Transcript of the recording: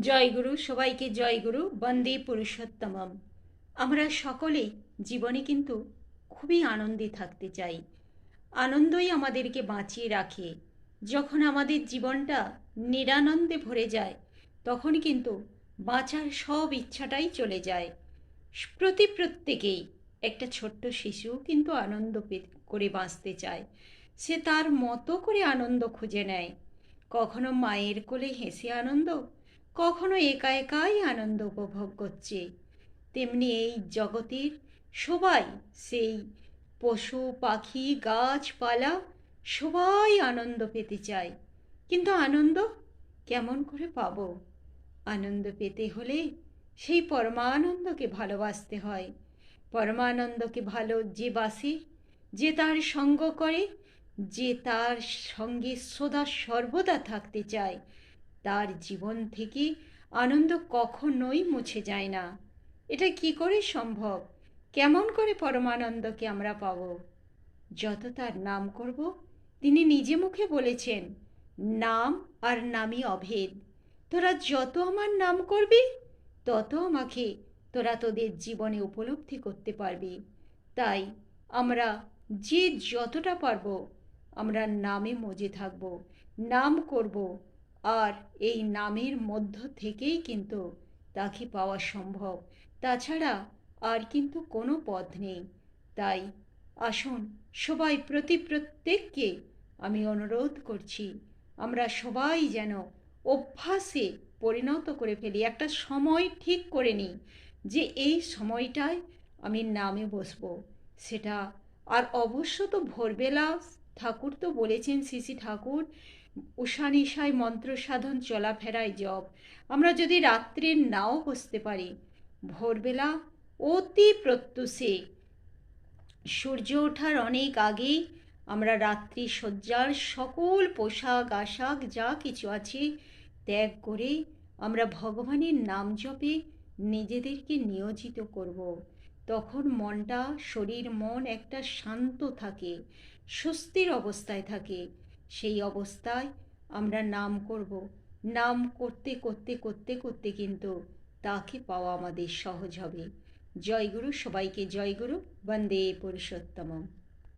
জয়গুরু, সবাইকে জয়গুরু, বন্দে পুরুষোত্তমম। আমরা সকলেই জীবনে কিন্তু খুবই আনন্দে থাকতে চাই। আনন্দই আমাদেরকে বাঁচিয়ে রাখে। যখন আমাদের জীবনটা নিরানন্দে ভরে যায়, তখন কিন্তু বাঁচার সব ইচ্ছাটাই চলে যায়। প্রত্যেকেই, একটা ছোট্ট শিশু কিন্তু আনন্দ করে বাঁচতে চায়। সে তার মতো করে আনন্দ খুঁজে নেয়। কখনো মায়ের কোলে হেসে আনন্দ, কখনো একা একাই আনন্দ উপভোগ করছে। তেমনি এই জগতের সবাই, সেই পশু পাখি গাছপালা, সবাই আনন্দ পেতে চায়। কিন্তু আনন্দ কেমন করে পাবো? আনন্দ পেতে হলে সেই পরমানন্দকে ভালোবাসতে হয়। পরমানন্দকে ভালো যে বাসে, যে তার সঙ্গ করে, যে তার সঙ্গে সদা সর্বদা থাকতে চায়, তার জীবন থেকে আনন্দ কখনোই মুছে যায় না। এটা কি করে সম্ভব? কেমন করে পরমানন্দকে আমরা পাব? যত তার নাম করব, তিনি নিজে মুখে বলেছেন, নাম আর নামই অভেদ। তোরা যত আমার নাম করবি, তত আমাকে তোরা তোদের জীবনে উপলব্ধি করতে পারবি। তাই আমরা যে যতটা পারব, আমরা নামে মজে থাকব, নাম করব। আর এই নামের মধ্য থেকেই কিন্তু তাকে পাওয়া সম্ভব। তাছাড়া আর কিন্তু কোনো পথ নেই। তাই আসুন, সবাই প্রত্যেককে আমি অনুরোধ করছি, আমরা সবাই যেন অভ্যাসে পরিণত করে ফেলি। একটা সময় ঠিক করে নিই যে এই সময়টায় আমি নামে বসবো। সেটা আর অবশ্য তো ভোরবেলা, ঠাকুর তো বলেছেন, শ্রী শ্রী ঠাকুর, উষা নিশায় মন্ত্র সাধন চলাফেরায় জপ। আমরা যদি রাত্রে নাও বসতে পারি, ভোরবেলা অতি প্রত্যুষে সূর্য ওঠার অনেক আগেই আমরা রাত্রি শয্যার সকল পোশাক আশাক যা কিছু আছে ত্যাগ করে আমরা ভগবানের নাম জপে নিজেদেরকে নিয়োজিত করব। তখন মনটা, শরীর মন একটা শান্ত থাকে, স্বস্তির অবস্থায় থাকে। সেই অবস্থায় আমরা নাম করব। নাম করতে করতে করতে করতে কিন্তু তাকে পাওয়া আমাদের সহজ হবে। জয়গুরু, সবাইকে জয়গুরু, বন্দে পুরুষোত্তমম।